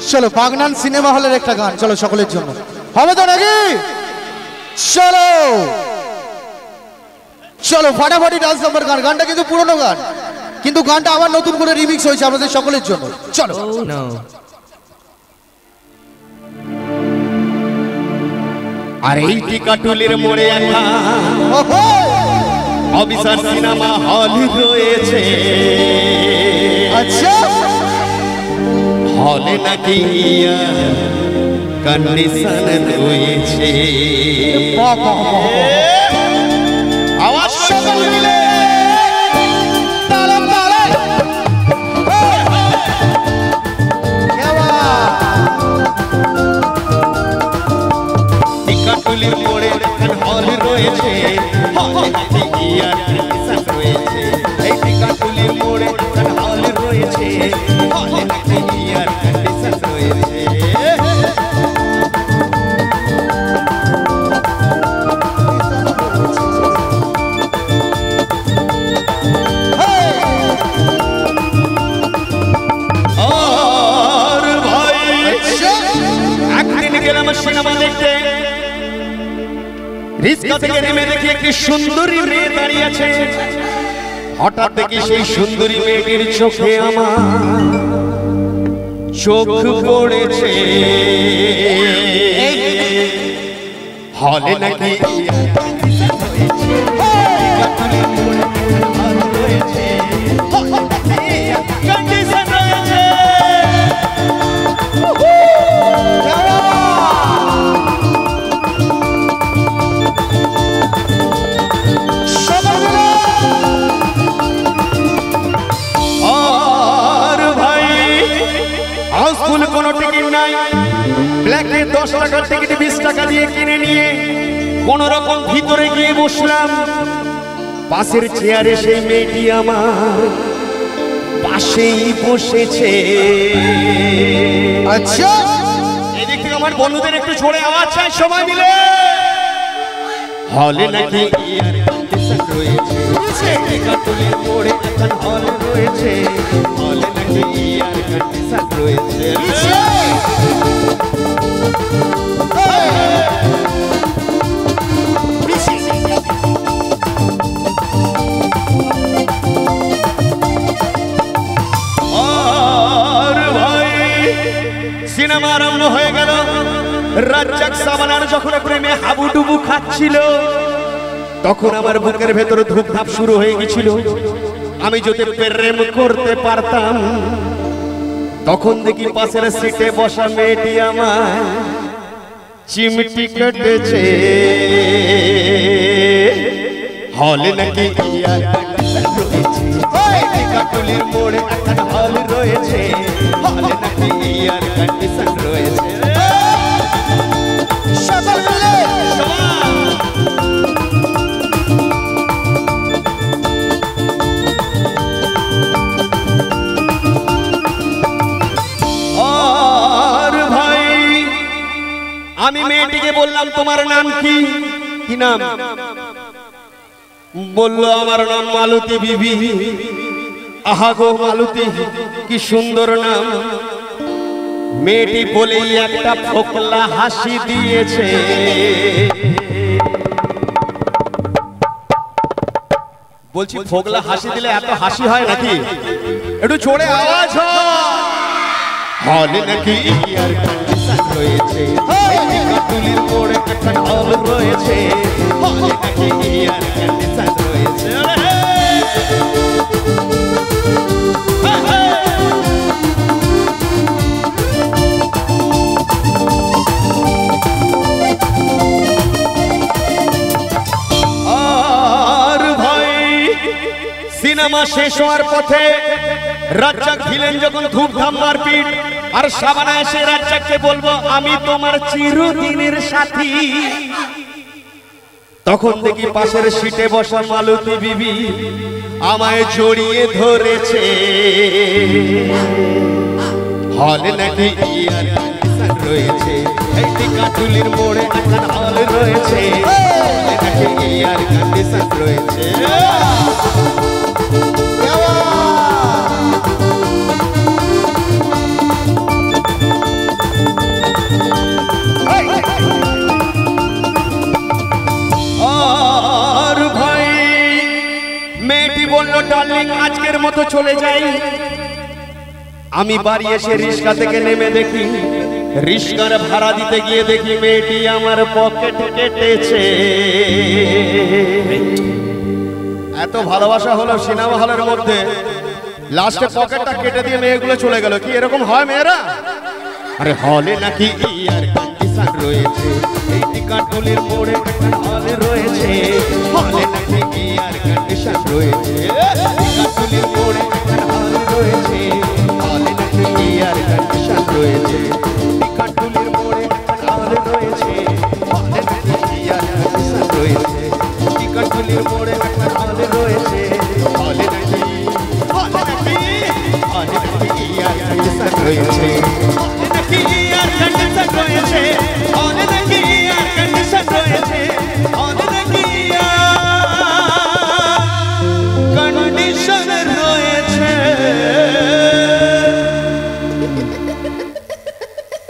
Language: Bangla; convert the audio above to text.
চলো বাগনান সিনেমা হলের একটা গান, চলো সকলের জন্য, হবে তো নাকি? চলো চলো ফাটাফাটি ডান্স নাম্বার গান। গানটা কিন্তু পুরনো গান, কিন্তু গানটা আবার নতুন করে রিমিক্স হয়েছে আমাদের সকলের জন্য। চলো। আর এই টিকাটুলির মোড়ে একটা অফিসার সিনেমা হল রয়েছে। আচ্ছা, হলে নাকি কন্ডিশন রয়েছে। আওয়াজ সকল মিলে টিকাটুলির মোড়ে একটা হল রয়েছে, হলে নাকি কন্ডিশন রয়েছে। এই টিকাটুলির মোড়ে একটা হল রয়েছে, হলে নাকি কন্ডিশন রয়েছে। সিনেমা দেখতে রিস্কা থেকে নেমে দেখি একটি সুন্দরী মেয়ে দাঁড়িয়ে আছে। হঠাৎ দেখি সেই সুন্দরী মেয়েটির চোখে আমার চোখ পড়েছে। হলে নাকি কোনো টিকিট নাই, ব্ল্যাকে 10 টাকার টিকিট 20 টাকা দিয়ে কিনে নিয়ে কোন রকম ভিতরে গিয়ে বসলাম। পাশের চেয়ারে সেই মেয়েটি আমার পাশেই বসেছে। আচ্ছা, এদিক থেকে আমার বন্ধুদের একটু জোরে আওয়াজ চাই সবাই মিলে। হলে নাকি রয়েছে, টিকাটুলির মোড়ে একটা হল রয়েছে, হলে নাকি কন্ডিশন রয়েছে। আর ভাই সিনেমা আরম্ভ হয়ে গেল। রাজ্জাক সাবানার যখন প্রেমে হাবুডুবু খাচ্ছিল, তখন আমার বুকের ভেতরে ধুপধাপ শুরু হয়ে গেছিল। আমি যদি প্রেম করতে পারতাম, তখন দেখি পাশের সিটে বসা মেয়েটি আমার চিমটি কেটেছে। হলে নাকি টিকাটুলির মোড়ে একটা হল রয়েছে, হলে নাকি ইয়ার কন্ডিশন রয়েছে। আমি মেয়েটিকে বললাম তোমার নাম কি? কি নাম? বলল আমার নাম মালতী বিবি। আহা গো মালতী, কি সুন্দর নাম। মেয়েটি বলেই একটা ফোকলা হাসি দিয়েছে। বলছি ফোকলা হাসি দিলে এত হাসি হয় নাকি? একটু জোরে আওয়াজ হয়। হলে নাকি ইয়ার কন্ডিশন রয়েছে, টিকাটুলির মোড়ে একটা হল রয়েছে, হলে নাকি ইয়ার কন্ডিশন রয়েছে। আর ভাই সিনেমা শেষ হওয়ার পথে রাজ্জাক ভিলেন যখন ধূপধাম মারপিট, আর সাবানা এসে রাজ্জাককে বলবো আমি তোমার চিরদিনের সাথী, তখন দেখি পাশের সিটে বসা মালতী বিবি আমায় জড়িয়ে ধরেছে। হলে নাকি ইয়ার কন্ডিশন রয়েছে, এই টিকাটুলির মোড়ে একটা হল রয়েছে, হলে নাকি ইয়ার কন্ডিশন রয়েছে। চলে যাই। আমি বাড়ি এসে রিস্কা থেকে নেমে দেখি, রিস্কার ভাড়া দিতে গিয়ে দেখি মেয়েটি আমার পকেট কেটেছে। এত ভালোবাসা হলো সিনেমা হলের মধ্যে, লাস্টে পকেটটা কেটে দিয়ে মেয়েগুলো চলে গেল। কি এরকম হয় মেয়েরা? আরে হলে নাকি ইয়ার কন্ডিশন রয়েছে, এই টিকাটুলির মোড়ে হলে রয়েছে, হলে নাকি ইয়ার কন্ডিশন রয়েছে, টিকাটুলির মোড়ে হলে রয়েছে, হলে নাকি ইয়ার কন্ডিশন রয়েছে, টিকাটুলির মোড়ে হলে রয়েছে, হলে নাকি ইয়ার কন্ডিশন রয়েছে, টিকাটুলির মোড়ে